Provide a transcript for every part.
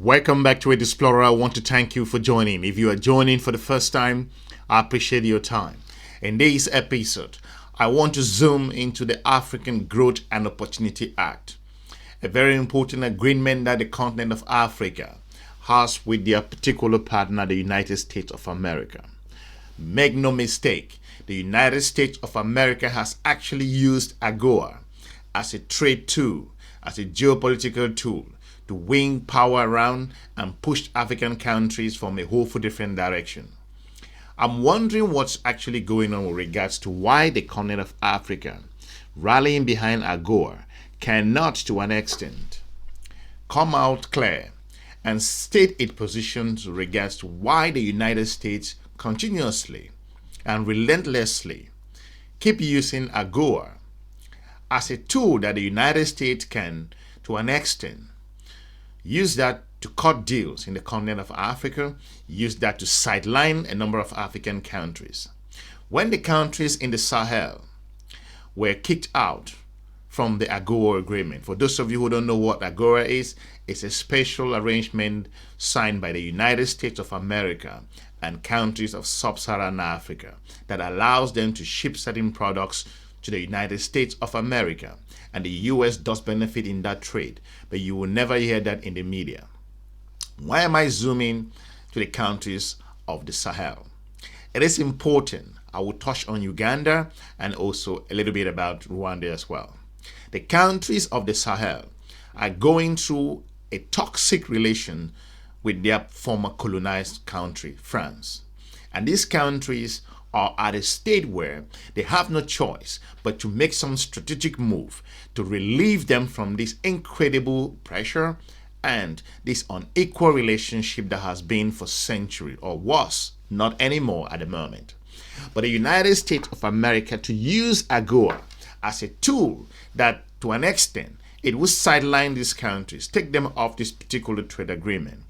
Welcome back to Ed Explorer. I want to thank you for joining. If you are joining for the first time, I appreciate your time. In this episode, I want to zoom into the African Growth and Opportunity Act, a very important agreement that the continent of Africa has with their particular partner, the United States of America. Make no mistake, the United States of America has actually used AGOA as a trade tool, as a geopolitical tool, to win power around and push African countries from a hopeful different direction. I'm wondering what's actually going on with regards to why the continent of Africa, rallying behind AGOA, cannot to an extent come out clear and state its position with regards to why the United States continuously and relentlessly keep using AGOA as a tool that the United States can, to an extent, use that to cut deals in the continent of Africa, use that to sideline a number of African countries. When the countries in the Sahel were kicked out from the AGOA agreement, for those of you who don't know what AGOA is, it's a special arrangement signed by the United States of America and countries of sub-Saharan Africa that allows them to ship certain products to the United States of America, and the US does benefit in that trade, but you will never hear that in the media. Why am I zooming to the countries of the Sahel? It is important. I will touch on Uganda and also a little bit about Rwanda as well. The countries of the Sahel are going through a toxic relation with their former colonized country, France. And these countries are at a state where they have no choice but to make some strategic move to relieve them from this incredible pressure and this unequal relationship that has been for centuries, or was, not anymore at the moment. But the United States of America to use AGOA as a tool that, to an extent, it will sideline these countries, take them off this particular trade agreement.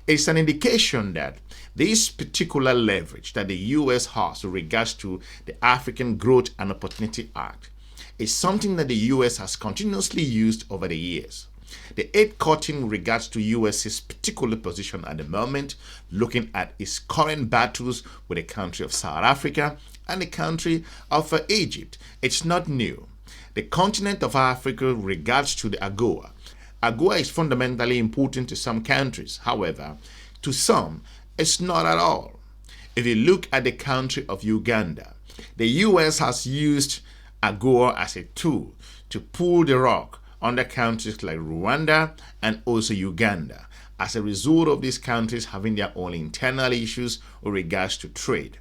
It's an indication that this particular leverage that the U.S. has with regards to the African Growth and Opportunity Act is something that the U.S. has continuously used over the years. The aid cutting with regards to U.S.'s particular position at the moment, looking at its current battles with the country of South Africa and the country of Egypt, it's not new. The continent of Africa with regards to the AGOA. AGOA is fundamentally important to some countries. However, to some, it's not at all. If you look at the country of Uganda, the U.S. has used AGOA as a tool to pull the rug under countries like Rwanda and also Uganda, as a result of these countries having their own internal issues with regards to trade.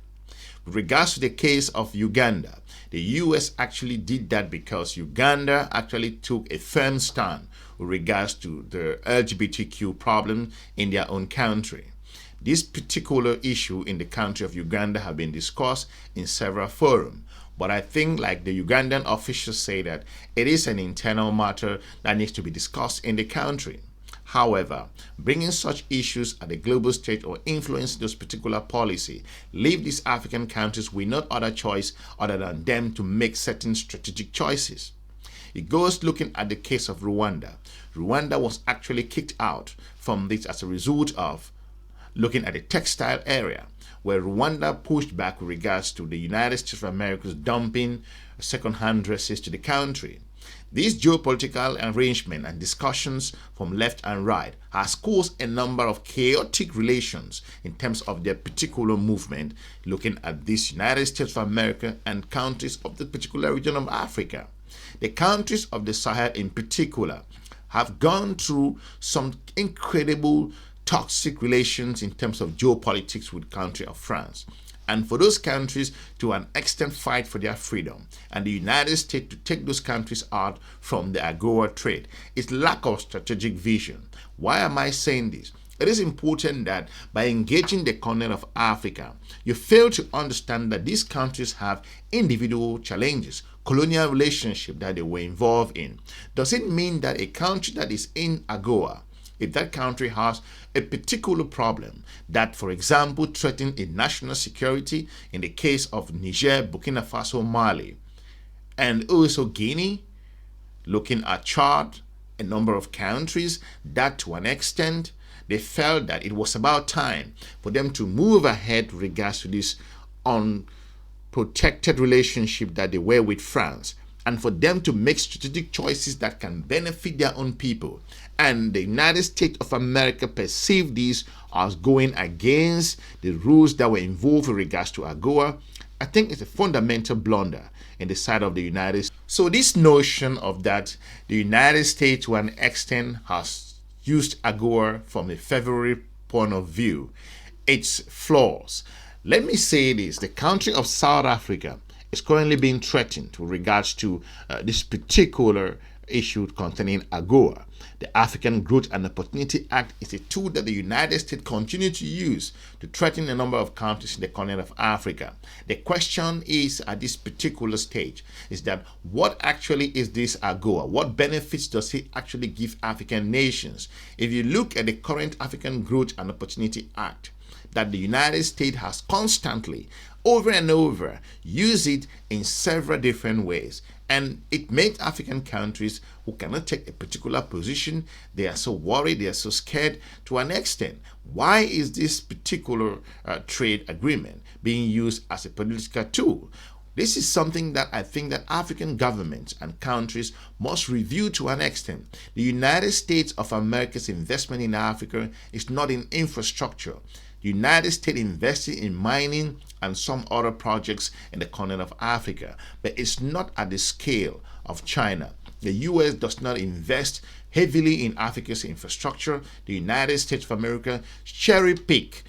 With regards to the case of Uganda, the U.S. actually did that because Uganda actually took a firm stand with regards to the LGBTQ problem in their own country. This particular issue in the country of Uganda have been discussed in several forums, but I think, like the Ugandan officials say, that it is an internal matter that needs to be discussed in the country. However, bringing such issues at the global stage or influencing those particular policy leave these African countries with no other choice other than them to make certain strategic choices. It goes looking at the case of Rwanda. Rwanda was actually kicked out from this as a result of looking at the textile area, where Rwanda pushed back with regards to the United States of America's dumping second-hand dresses to the country. This geopolitical arrangement and discussions from left and right has caused a number of chaotic relations in terms of their particular movement, looking at this United States of America and countries of the particular region of Africa. The countries of the Sahel in particular have gone through some incredible toxic relations in terms of geopolitics with the country of France. And for those countries to an extent fight for their freedom, and the United States to take those countries out from the AGOA trade, is lack of strategic vision. Why am I saying this? It is important that by engaging the continent of Africa, you fail to understand that these countries have individual challenges, colonial relationship that they were involved in. Does it mean that a country that is in AGOA, if that country has a particular problem that, for example, threatens a national security in the case of Niger, Burkina Faso, Mali, and also Guinea, looking at Chad, a number of countries, that to an extent, they felt that it was about time for them to move ahead with regards to this unprotected relationship that they were with France, and for them to make strategic choices that can benefit their own people. And the United States of America perceived this as going against the rules that were involved in regards to AGOA. I think it's a fundamental blunder in the side of the United States. So this notion of that the United States to an extent has used AGOA from a favorable point of view, its flaws. Let me say this: the country of South Africa is currently being threatened with regards to this particular issue concerning AGOA. The African Growth and Opportunity Act is a tool that the United States continue to use to threaten a number of countries in the continent of Africa. The question is, at this particular stage, is that what actually is this AGOA? What benefits does it actually give African nations? If you look at the current African Growth and Opportunity Act, that the United States has constantly, over and over, used it in several different ways. And it makes African countries who cannot take a particular position, they are so worried, they are so scared to an extent. Why is this particular trade agreement being used as a political tool? This is something that I think that African governments and countries must review to an extent. The United States of America's investment in Africa is not in infrastructure. The United States investing in mining and some other projects in the continent of Africa, but it's not at the scale of China. The US does not invest heavily in Africa's infrastructure. The United States of America cherry-pick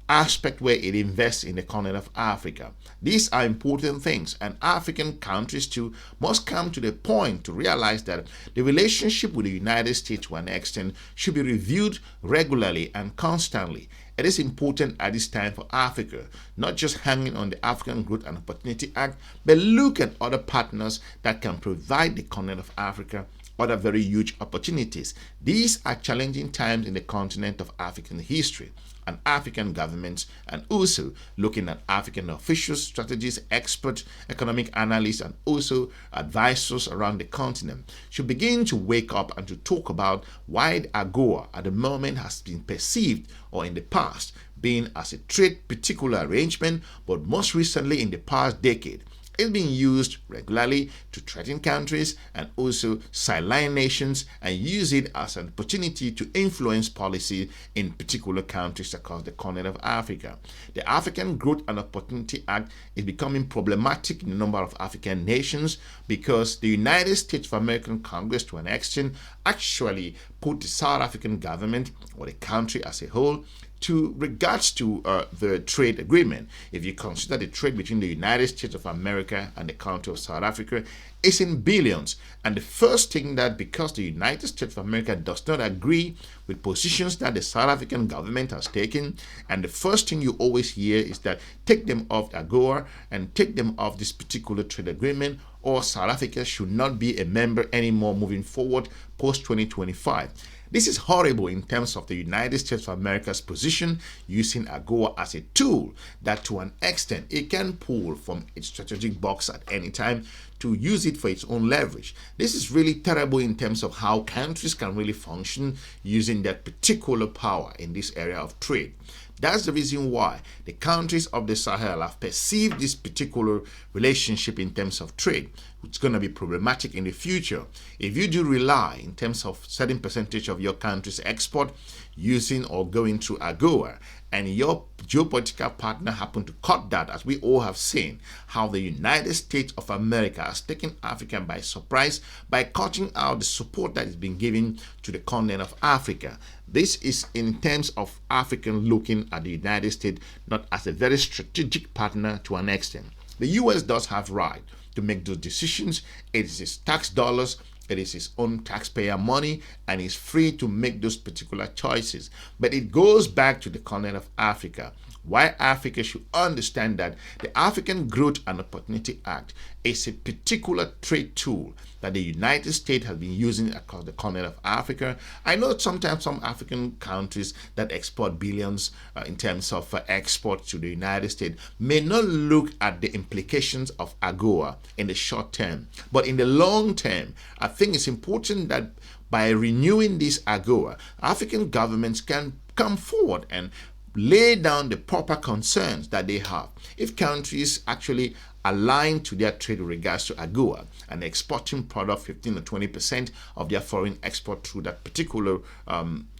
aspect where it invests in the continent of Africa. These are important things, and African countries too must come to the point to realize that the relationship with the United States to an extent should be reviewed regularly and constantly. It is important at this time for Africa, not just hanging on the African Growth and Opportunity Act, but look at other partners that can provide the continent of Africa other very huge opportunities. These are challenging times in the continent of African history, and African governments, and also looking at African officials, strategists, experts, economic analysts, and also advisors around the continent should begin to wake up and to talk about why the AGOA at the moment has been perceived, or in the past, being as a trade particular arrangement, but most recently in the past decade, it's being used regularly to threaten countries and also sideline nations, and use it as an opportunity to influence policy in particular countries across the continent of Africa. The African Growth and Opportunity Act is becoming problematic in a number of African nations because the United States of American Congress, to an extent, actually put the South African government, or the country as a whole, to regards to the trade agreement. If you consider the trade between the United States of America and the country of South Africa, it's in billions. And the first thing that, because the United States of America does not agree with positions that the South African government has taken, and the first thing you always hear is that take them off AGOA and take them off this particular trade agreement, or South Africa should not be a member anymore moving forward post 2025. This is horrible in terms of the United States of America's position, using AGOA as a tool that to an extent it can pull from its strategic box at any time to use it for its own leverage. This is really terrible in terms of how countries can really function using that particular power in this area of trade. That's the reason why the countries of the Sahel have perceived this particular relationship in terms of trade, which is going to be problematic in the future. If you do rely in terms of certain percentage of your country's export using or going through AGOA, and your geopolitical partner happen to cut that, as we all have seen, how the United States of America has taken Africa by surprise by cutting out the support that is being given to the continent of Africa. This is in terms of African looking at the United States not as a very strategic partner to an extent. The US does have right to make those decisions. It is its tax dollars, it is its own taxpayer money, and is free to make those particular choices. But it goes back to the continent of Africa. Why Africa should understand that the African Growth and Opportunity Act is a particular trade tool that the United States has been using across the continent of Africa. I know sometimes some African countries that export billions in terms of export to the United States may not look at the implications of AGOA in the short term, but in the long term, I think it's important that by renewing this AGOA, African governments can come forward and lay down the proper concerns that they have. If countries actually align to their trade with regards to AGOA and exporting product 15 or 20% of their foreign export through that particular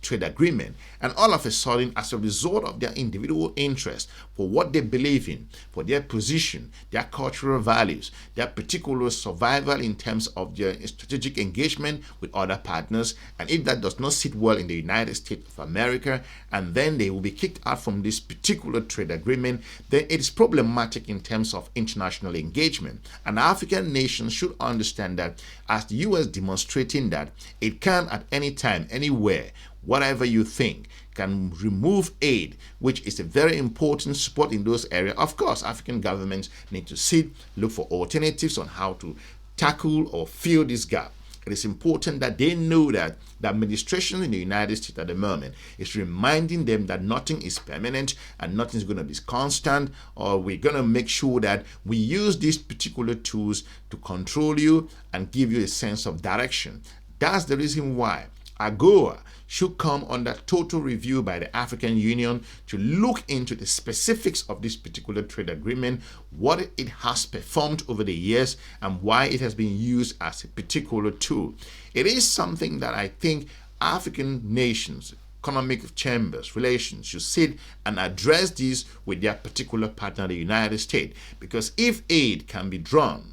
trade agreement, and all of a sudden, as a result of their individual interest for what they believe in, for their position, their cultural values, their particular survival in terms of their strategic engagement with other partners, and if that does not sit well in the United States of America, and then they will be kicked out from this particular trade agreement, then it is problematic in terms of international engagement. And African nations should understand that, as the US demonstrating that it can at any time, anywhere, whatever you think, can remove aid, which is a very important support in those areas. Of course, African governments need to sit, look for alternatives on how to tackle or fill this gap. It is important that they know that the administration in the United States at the moment is reminding them that nothing is permanent and nothing is going to be constant, or we're going to make sure that we use these particular tools to control you and give you a sense of direction. That's the reason why AGOA should come under total review by the African Union to look into the specifics of this particular trade agreement, what it has performed over the years, and why it has been used as a particular tool. It is something that I think African nations, economic chambers, relations should sit and address this with their particular partner, the United States. Because if aid can be drawn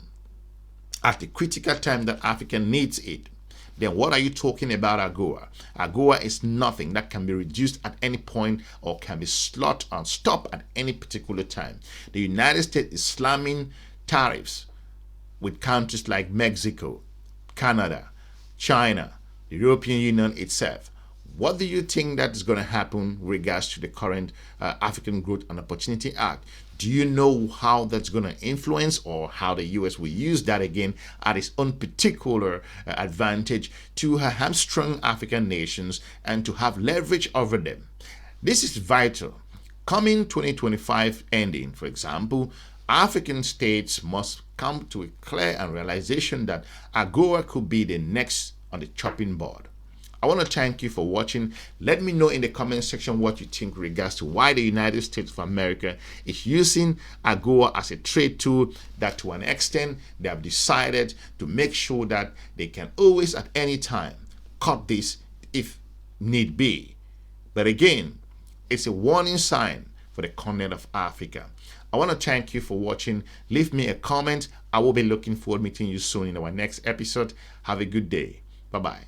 at the critical time that Africa needs it, then what are you talking about AGOA? AGOA is nothing that can be reduced at any point or can be slot and stopped at any particular time. The United States is slamming tariffs with countries like Mexico, Canada, China, the European Union itself. What do you think that is going to happen with regards to the current African Growth and Opportunity Act? Do you know how that's going to influence, or how the US will use that again at its own particular advantage to hamstring African nations and to have leverage over them? This is vital. Coming 2025 ending, for example, African states must come to a clear and realization that AGOA could be the next on the chopping board. I want to thank you for watching. Let me know in the comment section what you think with regards to why the United States of America is using AGOA as a trade tool that, to an extent, they have decided to make sure that they can always at any time cut this if need be. But again, it's a warning sign for the continent of Africa. I want to thank you for watching. Leave me a comment. I will be looking forward to meeting you soon in our next episode. Have a good day. Bye-bye.